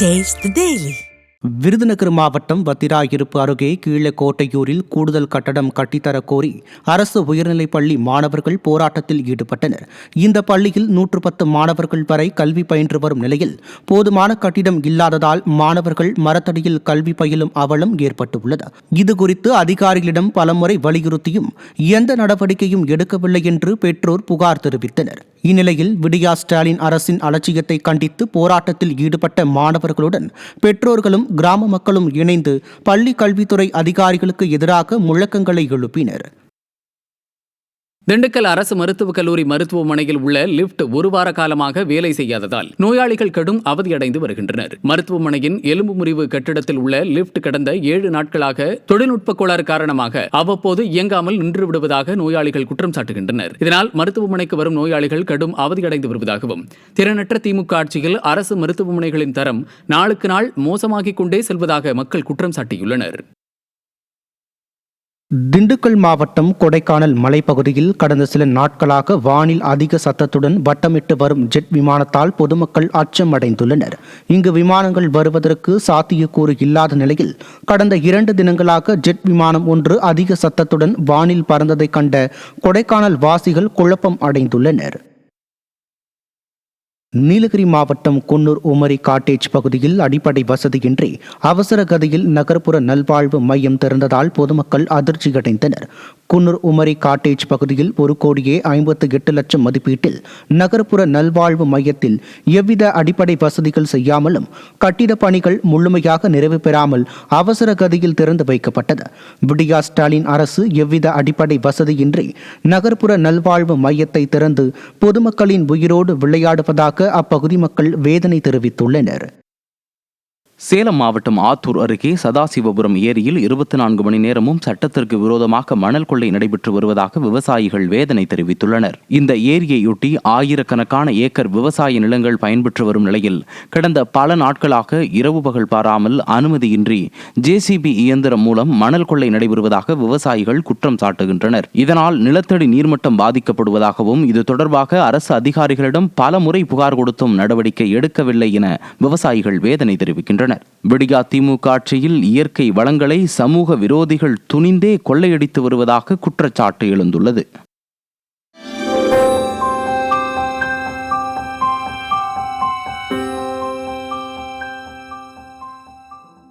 Taste the Daily. Virudhunagar மாவட்டம் வத்திராயிருப்பு அருகே கீழக்கோட்டையூரில் கூடுதல் கட்டடம் கட்டித்தரக் கோரி அரசு உயர்நிலைப் பள்ளி மாணவர்கள் போராட்டத்தில் ஈடுபட்டனர். இந்த பள்ளியில் 110 மாணவர்கள் வரை கல்வி பயின்று வரும் நிலையில் போதுமான கட்டிடம் இல்லாததால் மாணவர்கள் மரத்தடியில் கல்வி பயிலும் அவலம் ஏற்பட்டுள்ளது. இதுகுறித்து அதிகாரிகளிடம் பலமுறை வலியுறுத்தியும் எந்த நடவடிக்கையும் எடுக்கவில்லை என்று பெற்றோர் புகார் தெரிவித்தனர். இந்நிலையில் விடியா ஸ்டாலின் அரசின் அலட்சியத்தை கண்டித்து போராட்டத்தில் ஈடுபட்ட மாணவர்களுடன் பெற்றோர்களும் கிராம மக்களும் இணைந்து பள்ளி கல்வித்துறை அதிகாரிகளுக்கு எதிராக முழக்கங்களை எழுப்பினர். திண்டுக்கல் அரசு மருத்துவக் கல்லூரி மருத்துவமனையில் உள்ள லிப்ட் ஒரு வார காலமாக வேலை செய்யாததால் நோயாளிகள் கடும் அவதியடைந்து வருகின்றனர். மருத்துவமனையின் எலும்பு முறிவு கட்டிடத்தில் உள்ள லிப்ட் கடந்த 7 நாட்களாக தொழில்நுட்ப கோளாறு காரணமாக அவ்வப்போது இயங்காமல் நின்று விடுவதாக நோயாளிகள் குற்றம் சாட்டுகின்றனர். இதனால் மருத்துவமனைக்கு வரும் நோயாளிகள் கடும் அவதியடைந்து வருவதாகவும், திறனற்ற திமுக ஆட்சியில் அரசு மருத்துவமனைகளின் தரம் நாளுக்கு நாள் மோசமாகிக் கொண்டே செல்வதாக மக்கள் குற்றம் சாட்டியுள்ளனர். திண்டுக்கல் மாவட்டம் கொடைக்கானல் மலைப்பகுதியில் கடந்த சில நாட்களாக வானில் அதிக சத்தத்துடன் வட்டமிட்டு வரும் ஜெட் விமானத்தால் பொதுமக்கள் அச்சம் அடைந்துள்ளனர். இங்கு விமானங்கள் வருவதற்கு சாத்தியக்கூறு இல்லாத நிலையில் கடந்த 2 தினங்களாக ஜெட் விமானம் ஒன்று அதிக சத்தத்துடன் வானில் பறந்ததை கண்ட கொடைக்கானல் வாசிகள் குழப்பம் அடைந்துள்ளனர். நீலகிரி மாவட்டம் குன்னூர் உமரி காட்டேஜ் பகுதியில் அடிப்படை வசதியின்றி அவசர கதியில் நகர்ப்புற நல்வாழ்வு மையம் திறந்ததால் பொதுமக்கள் அதிர்ச்சியடைந்தனர். குன்னூர் உமரி காட்டேஜ் பகுதியில் 1,58,00,000 மதிப்பீட்டில் நகர்ப்புற நல்வாழ்வு மையத்தில் எவ்வித அடிப்படை வசதிகள் செய்யாமலும் கட்டிட பணிகள் முழுமையாக நிறைவு பெறாமல் அவசர கதியில் திறந்து வைக்கப்பட்டது. விடியா ஸ்டாலின் அரசு எவ்வித அடிப்படை வசதியின்றி நகர்ப்புற நல்வாழ்வு மையத்தை திறந்து பொதுமக்களின் உயிரோடு விளையாடுவதாக அப்பகுதி மக்கள் வேதனை தெரிவித்துள்ளனர். சேலம் மாவட்டம் ஆத்தூர் அருகே சதாசிவபுரம் ஏரியில் 24 மணி நேரமும் சட்டத்திற்கு விரோதமாக மணல் கொள்ளை நடைபெற்று வருவதாக விவசாயிகள் வேதனை தெரிவித்துள்ளனர். இந்த ஏரியையொட்டி ஆயிரக்கணக்கான ஏக்கர் விவசாய நிலங்கள் பயன்பெற்று வரும் நிலையில் கடந்த பல நாட்களாக இரவு பகல் பாராமல் அனுமதியின்றி ஜேசிபி இயந்திரம் மூலம் மணல் கொள்ளை நடைபெறுவதாக விவசாயிகள் குற்றம் சாட்டுகின்றனர். இதனால் நிலத்தடி நீர்மட்டம் பாதிக்கப்படுவதாகவும், இது தொடர்பாக அரசு அதிகாரிகளிடம் பல முறை புகார் கொடுத்தும் நடவடிக்கை எடுக்கவில்லை என விவசாயிகள் வேதனை தெரிவிக்கின்றனர். விடியா திமுக ஆட்சியில் இயற்கை வளங்களை சமூக விரோதிகள் துணிந்தே கொள்ளையடித்து வருவதாக குற்றச்சாட்டு எழுந்துள்ளது.